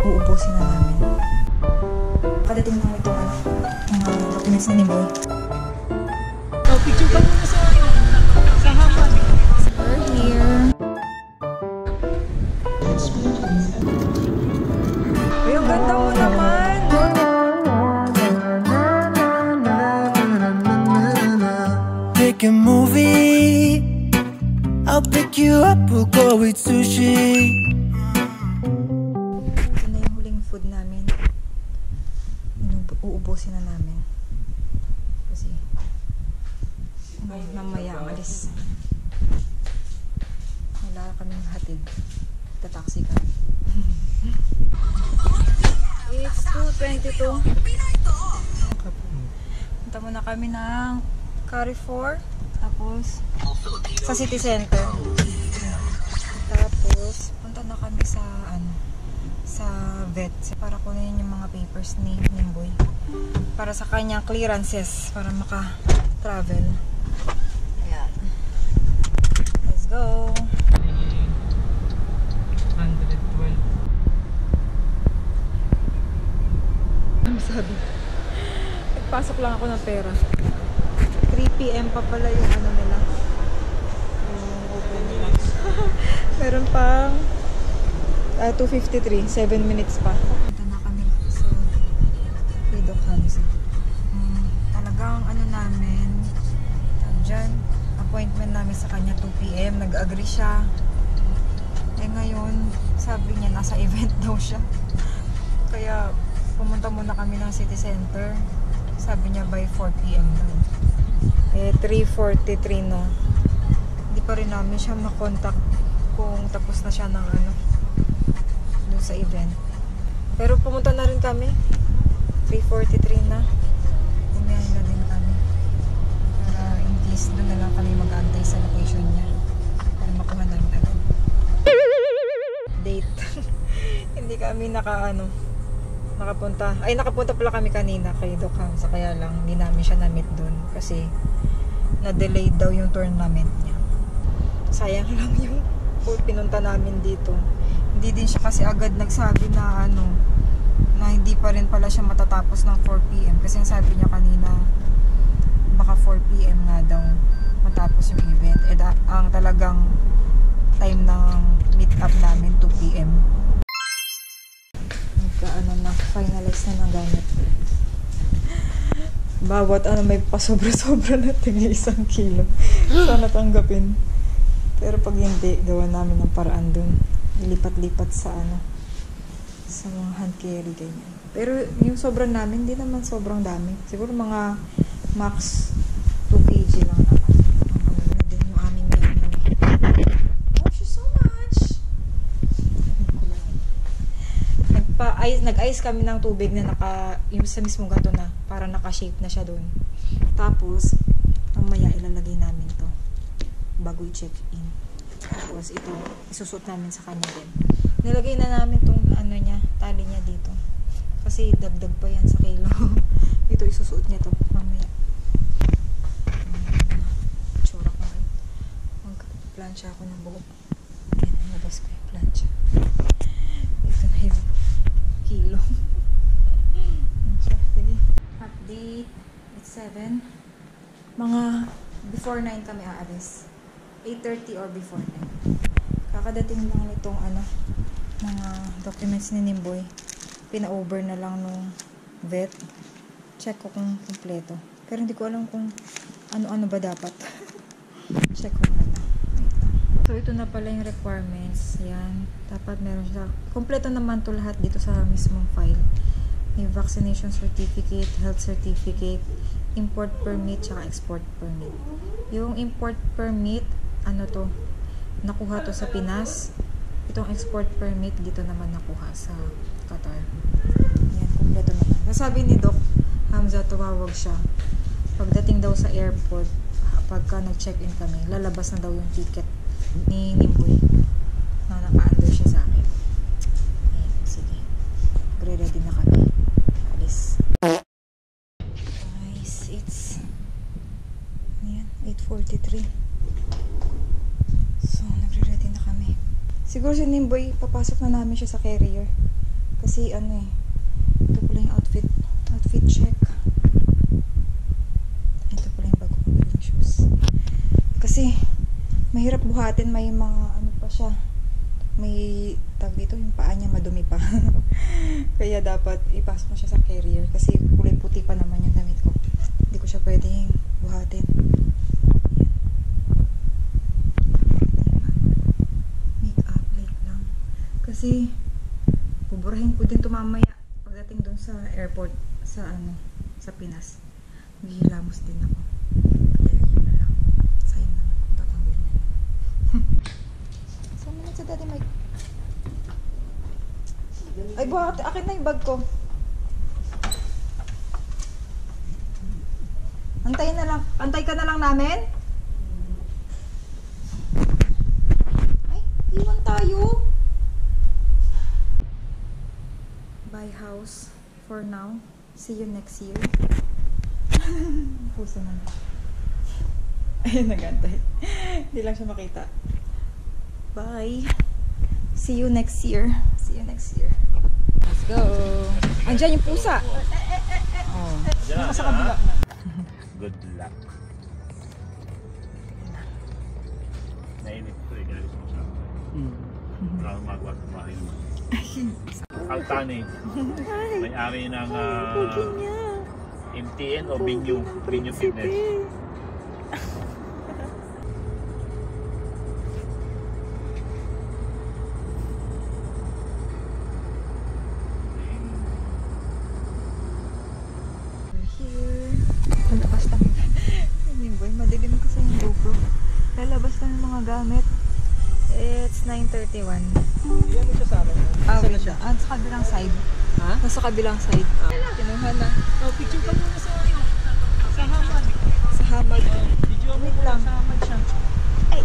uubusin na namin. Pagdating lang itong mga documents ni Nimboy. Oh, picture ka muna sa hangpan. We're here. Uy, ang ganda mo naman! Pick a movie, I'll pick you up, we'll go eat sushi. Ito na yung huling food namin. Uubusin na namin. Kasi mamaya alis. Wala kaming hatid. Tataksi kami. It's 2:22. Punta muna kami ng Carrefour. Tapos sa City Center. Tapos punta na kami sa sa vet para kunin yung mga papers ni Nimboy para sa kanyang clearances para maka-travel. Ayan. Let's go. 112. Ano sabi? Nagpasok lang ako ng pera. 3 PM pa pala yung ano nila. Yung open nila. Meron pang 2:53. 7 minutes pa. Punta na kami sa Doc Hamza. Talagang ano namin, dyan, appointment namin sa kanya 2 PM. Nag-agree siya. Eh ngayon, sabi niya nasa event daw siya. Kaya pumunta muna kami ng City Center. Sabi niya by 4 PM daw. Eh 3:43 na. Hindi pa rin namin siya makontak kung tapos na siya ng dun sa event. Pero pumunta na rin kami. 3:43 na. Umiyahin na din kami. Para in case doon na lang kami mag-aantay sa location niya. Para makuha na rin agad. Date. Hindi kami nakapunta. Ay, nakapunta pala kami kanina kay Doc Hamza. Kaya lang, hindi namin siya na-meet doon. Kasi na-delay daw yung tournament niya. Sayang lang yung pinunta namin dito. Hindi din siya kasi agad nagsabi na na hindi pa rin pala siya matatapos ng 4 PM. Kasi ang sabi niya kanina, baka 4 PM nga daw matapos yung event. Ang talagang time ng meet up namin 2 PM. Na-finalize na ng gamit. Bawat may pasobra-sobra na tingin 1 kilo. Sana tanggapin. Pero pag hindi, gawa namin ng paraan dun. Ilipat-lipat sa sa mga hand carry ganyan. Pero yung sobrang namin, hindi naman sobrang dami. Siguro mga max 2 kg lang naman. Na din yung aming yaman. Thank you so much! Nag-ice kami ng tubig na yung sa mismong gato na. Para naka-shape na siya dun. Tapos, mamaya ilalagay namin to bago i-check-in. Tapos ito, isusot namin sa kanya din. Nilagay na namin tong tali niya dito. Kasi dagdag pa yan sa kilo. Ito, isusuot niya to mamaya. Tsura ko ngayon. Mag-plancha ako ng buhok. Kaya nalabas ko yung plancha. Ito na yung kilo. Sige. Update. It's 7. Mga before 9 kami aalis. 8:30 or before 9. Kakadating lang nitong mga documents ni Nimboy. Pina-over na lang nung vet. Check ko kung kompleto. Pero hindi ko alam kung ano-ano ba dapat. Check ko muna. So, ito na pala yung requirements. Yan. Dapat meron siya. Kompleto naman to lahat dito sa mismong file. May vaccination certificate, health certificate, import permit, tsaka export permit. Yung import permit, nakuha to sa Pinas. Itong export permit, dito naman nakuha sa Qatar. Yan, kompleto naman. Nasabi ni Doc Hamza, tumawag siya. Pagdating daw sa airport, pagka nag-check-in kami, lalabas na daw yung ticket ni Nimboy na naka-under siya sa akin. Ayan, sige. Ready na kami. Alis. Guys, it's 8:43. So, nagre-ready na kami. Siguro si Nimboy, papasok na namin siya sa carrier. Kasi ano eh, ito pala yung outfit check. Ito pala yung bago kong biling shoes. Kasi mahirap buhatin, may mga ano pa siya. May tag dito, yung paa niya madumi pa. Kaya dapat ipasok mo siya sa carrier kasi kulay puti pa naman yung damit ko. Hindi ko siya pwedeng buhatin. Make up like lang. Kasi buburahin ko din ito mamaya pagdating dun sa airport sa Pinas. Maghihilamos din ako. Kaya yun na lang. Sayang naman kung tatanggalin na naman. So, minutes sa Daddy Mike. Ay, buhat. Akin na yung bag ko. Antay ka na lang namin? Ay, iwan tayo. Buy house for now. See you next year. Puso na. Ayun, nagantay. Hindi lang siya makita. Bye. See you next year. See you next year. Let's go. Andiyan yung pusa. Oh. Nasa kabila na. Good luck. Nainit ko eh, kaya gusto mo siya. Wala akong magawa sa bahay mo. Altani, may-ari ng MTN o Binyo Fitness. Lalabas lang. Boy, madilim kasi yung GoPro. Lalabas lang yung mga gamit. It's 9:31. Iyan mo siya sa akin. Saan na siya? Sa kabilang side. Ha? Nasa kabilang side. Kinuha na. Oh, picture ka muna sa hamad. Sa hamad. Video mo Wait lang. sa hamad siya. Ay!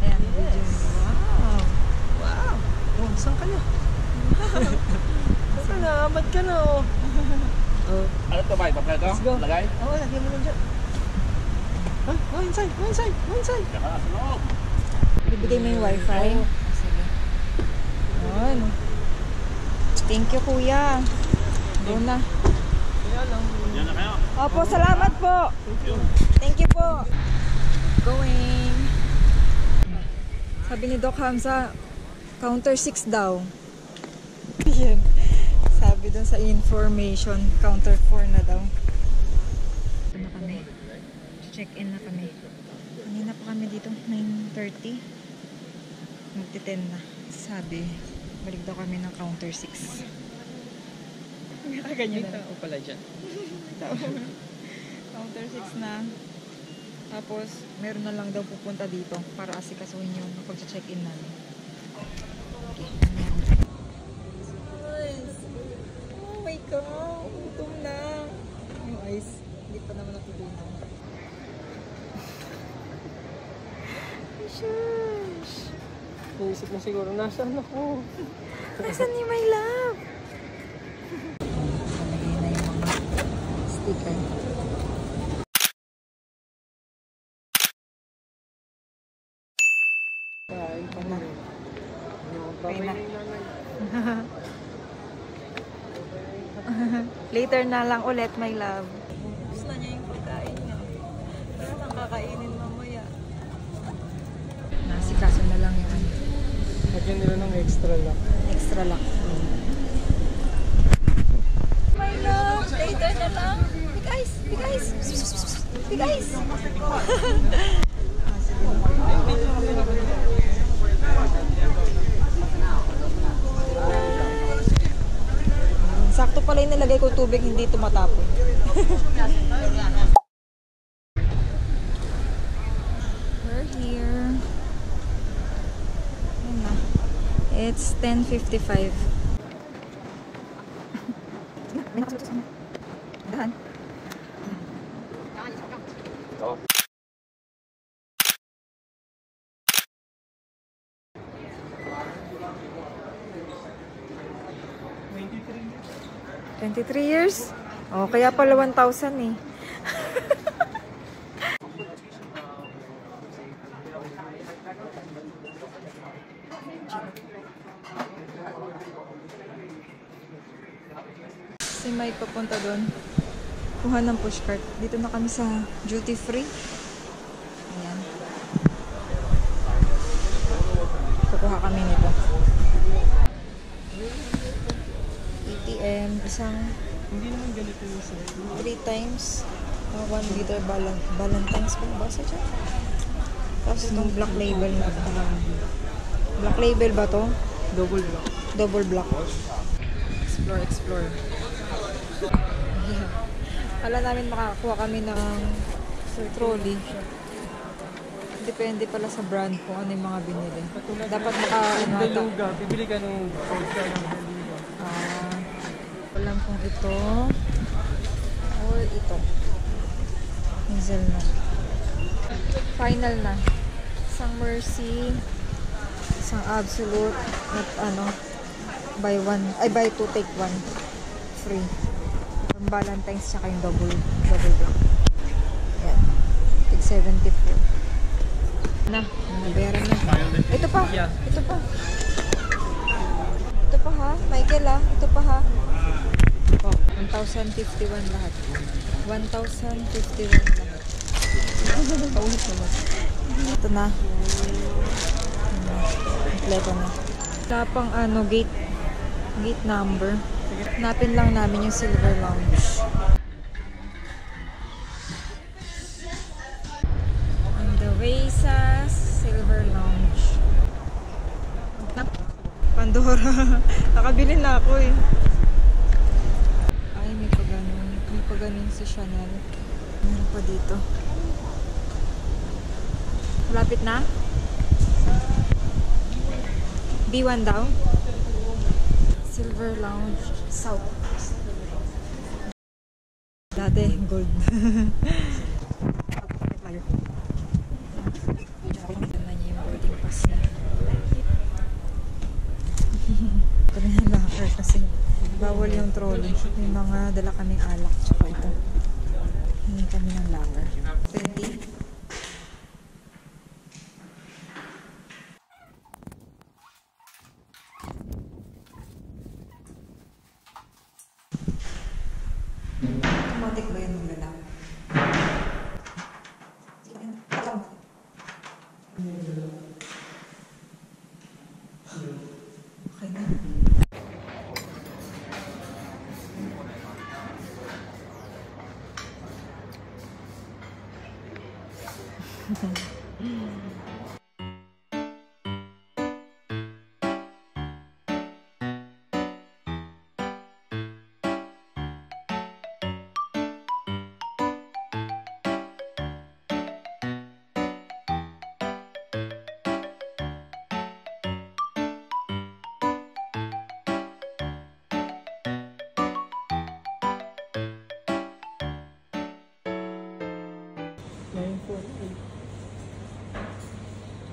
Ayan, video. Wow. Wow. Oh, saan ka na? Saan ka na? Hamad ka na oh. Oh. Ano to ba? Papel to? Let's go. Lagay? Oo, lagyan mo lang dyan. Go inside, go inside, go inside. Saka sa loob. Ibigay mo yung wifi. Sige. Ayan. Thank you, kuya. Go na. Kaya lang. Yan na kayo. Opo, salamat po. Thank you po. Going. Sabi ni Doc Hamza, counter 6 daw. Yan. Sabi dun sa information, counter 4 na daw. Ito na kami. Check-in na kami. Kanina pa kami dito, 9:30. Magti-10 na. Sabi, balik daw kami ng counter 6. Ganyan na. O pala dyan. Counter 6 na. Tapos, meron na lang daw pupunta dito para asikasuhin yung pag-check-in namin. Okay. Nice! Oh my God! Gutom na! Yung ice, hindi pa naman natutunaw. Shush! Naisip mo siguro, nasaan ako? Nasaan ni my love? Nalagay na yung mga sticker. Kain pa na. Okay na. Later na lang ulit, my love. Gusto niya yung pagkain niya. Pero nang kakainin mamaya. Nasikaso na lang yung Lagyan nila ng extra lock. extra lock. My love, later na lang. Big eyes, big eyes. Big eyes. Sakto pala yung nilagay ko tubig, hindi tumatapon. We're here. Ayan na. It's 10:55. Dahan. $23 years? Oh, kaya pala 1,000 eh. Si Mike papunta doon. Kuha ng pushcart. Dito na kami sa duty free. Ayan. Kukuha kami nito. ATM. Isang Hindi naman ganito yung sa 3 times. 1 liter Valentine's pa. Basta dyan. Tapos itong black label na ito. Black label ba to? double block. Double black. Explore. Kala namin makakakuha kami ng trolley. Depende pala sa brand kung ano yung mga binili. Dapat Beluga. Bibili ka ng vodka ng beluga. alam kung ito or ito. Hazelnut. Final na. Isang Mercy, isang Absolute, at buy 2 take 1 free. Yung Valentine's tsaka yung double black. Yan. Tig 74. Nabayaran na. Ito pa. Yeah. Ito pa. Ito pa ha. Michael ha. Ito pa ha. Oh, 1,051 lahat. 1,051 lahat. Paulit naman. Ito na. Kompleto na. Tapang gate number. Hanapin lang namin yung Silver Lounge. On the way sa Silver Lounge. Pandora. Nakabili na ako eh. Ay, may paganon. May paganon si Chanel. Meron pa dito. Malapit na? B1 daw? Silver Lounge South. Dati, gold. Na niya yung boarding pass niya. Ito na yung locker kasi bawal yung trolley. May mga dala kaming alak. Tsaka ito. Hindi kami ng locker. 20. Automatic ba yun ng lalaki? Okay na.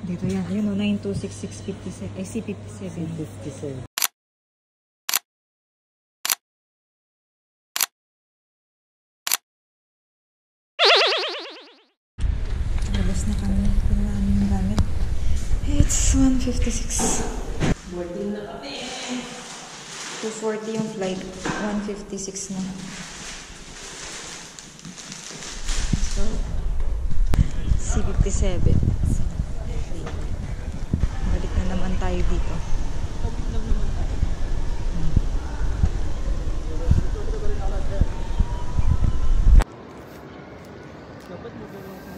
Dito yan. Ayun o, 926,657. Ay, C57. 57. Labas na kami. Kung namin yung gamit. It's 1:56. Boarding na kami. 2:40 yung flight. 1:56 na. So, C57. Balik na naman tayo dito. Kapit lang naman tayo. Dapat mo gawin sa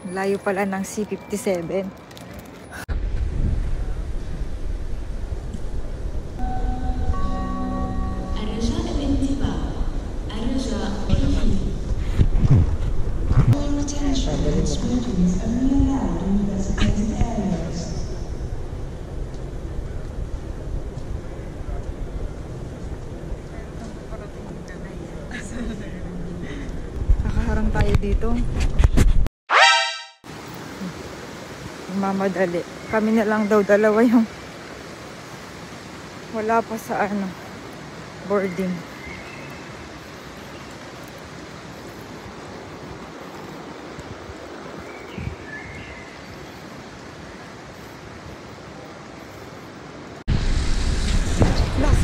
Layo pala ng C57. Nakaharang tayo dito. Mamadali. Kami na lang daw dalawa yung wala pa sa boarding.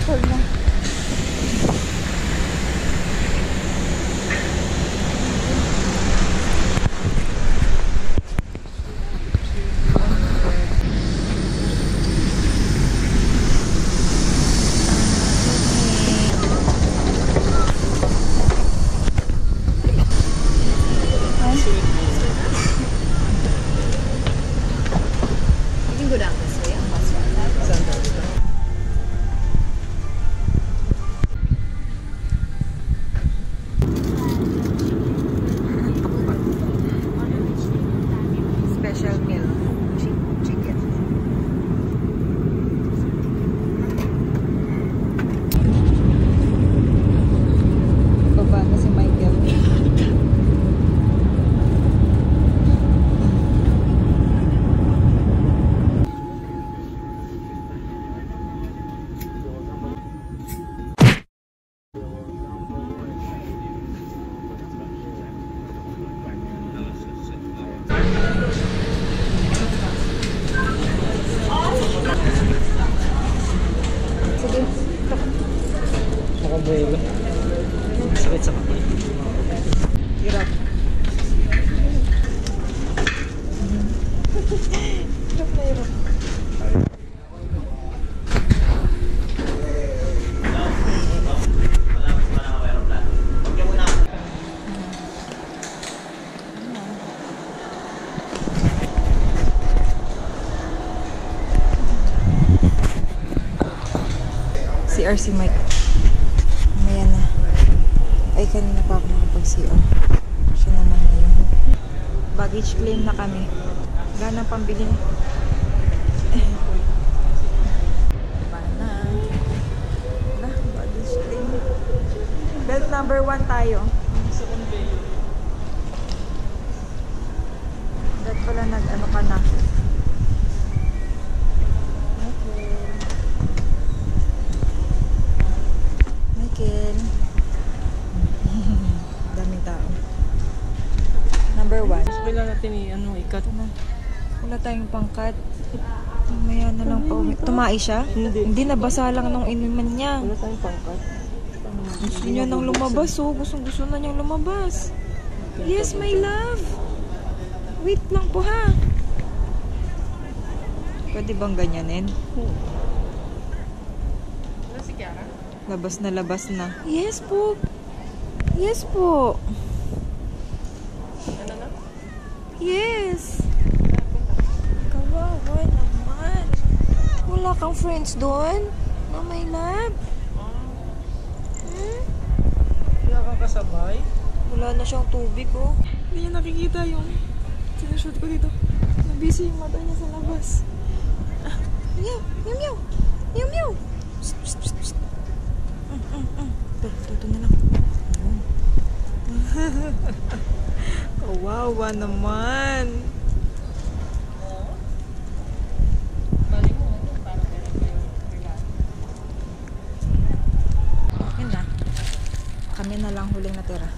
Call na. Special meal. Chicken. Baba na si Michael. Sige. Makabuelo. Sakit sa kapal. Hirap. Hirap na hirap. CR si Mike. Mamaya na. Ay, kanina pa ako nakapag-CR. Siya naman na yun. Baggage claim na kami. Wala nang pambili. Diba na? Wala, baggage claim. Belt number 1 tayo. Dahil pala nag-ano ka na. Michael. Daming tao. Number 1. Wala natin ikat. Wala tayong pangkat. Mamaya na lang pa uwi. Tumai siya? Hindi, nabasa lang nung inuman niya. Wala tayong pangkat. Gusto niya nang lumabas, oh. Gusto na niyang lumabas. Yes, my love. Wait lang po, ha. Pwede bang ganyanin? Labas na. Yes po. Yes po. Yes. Kawawa naman. Wala kang friends doon? No, my love? Wala kang kasabay? Wala na siyang tubig, oh. Hindi niya nakikita yung sinushoot ko dito. Nabisi yung mata niya sa labas. Meow! Meow! Meow! Meow! Meow! Psst! Psst! Psst! Psst! Ito na lang. Kawawa naman. Yun na. Kami na lang huling natira.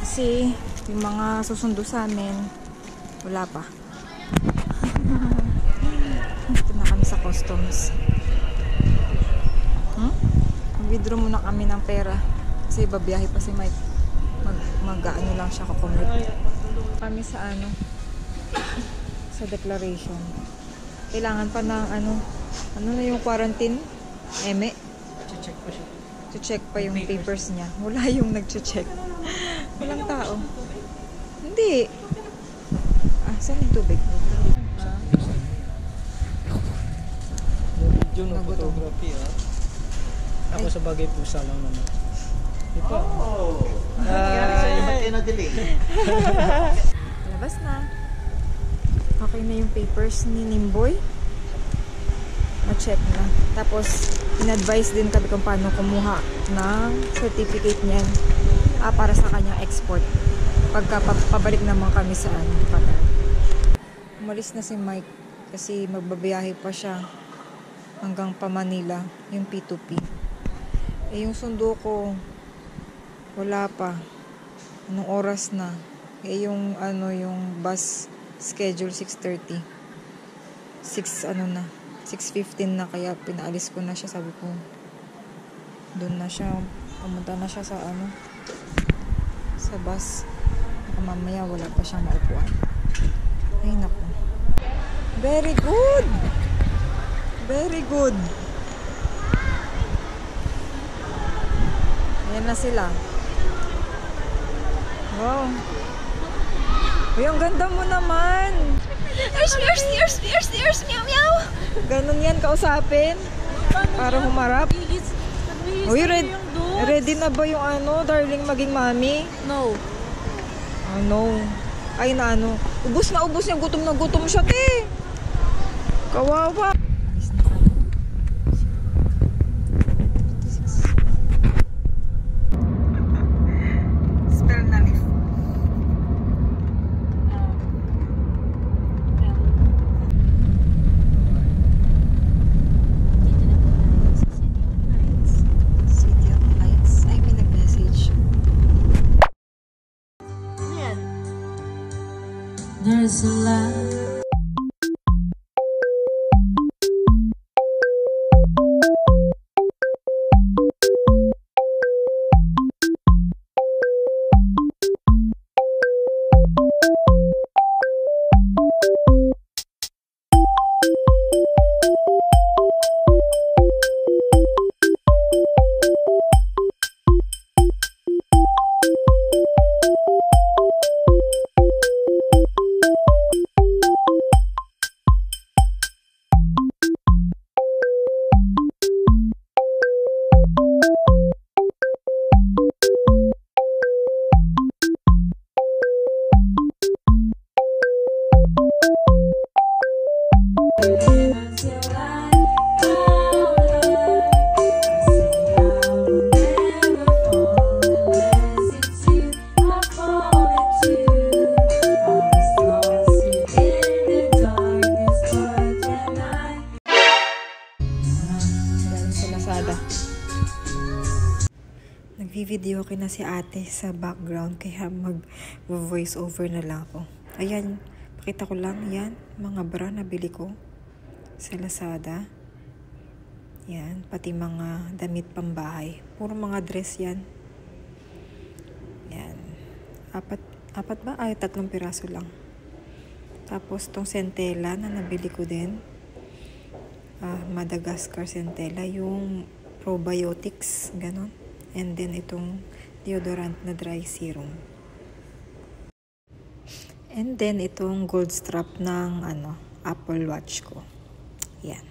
Kasi yung mga susundo sa amin, wala pa. Ito na kami sa customs. Withdraw muna kami ng pera kasi babiyahe pa si Mike. Mag-ano lang siya, kakommute. Kami sa sa declaration. Kailangan pa ng ano na yung quarantine? Eme? Check pa siya. To-check pa yung papers niya. Wala yung nag-check. Walang tao. Hindi. Saan yung tubig? Video na photography, Ako sa bagay pusa lang naman. Ito. Ba't kayo na-delay? Labas na. Okay na yung papers ni Nimboy. Na-check na. Tapos, in-advise din kami kung paano kumuha ng certificate niyan para sa kanyang export. Pagka pabalik naman kami sa Qatar. Umalis na si Mike kasi magbabiyahe pa siya hanggang pa Manila, yung P2P. Yung sundo ko, wala pa. Anong oras na? Yung yung bus schedule 6:30. 6 na. 6:15 na, kaya pinaalis ko na siya. Sabi ko, doon na siya. Pumunta na siya sa sa bus. Baka mamaya wala pa siyang maupuan. Ay, naku. Very good! Very good! Ayan na sila. Wow. Uy, ang ganda mo naman! Meow, meow! Ganun yan, kausapin. Para humarap. Uy, ready na ba yung darling maging mami? No. Oh, no. Ay, na ubos na ubos niya. Gutom na gutom siya, te. Kawawa. Spell na lift. City of Lights. Ay, may nag-message. There's a lot. Nagvi-video na si ate sa background, kaya mag-voice over na lang ako. Ayan, pakita ko lang yan, mga bra na bili ko sa Lazada. Yan, pati mga damit pambahay. Puro mga dress yan. Yan. Apat ba? Ay, 3 piraso lang. Tapos tong centella na nabili ko din. Madagascar centella, yung probiotics, ganon. And then itong deodorant na dry serum. And then itong gold strap ng Apple Watch ko. Yan.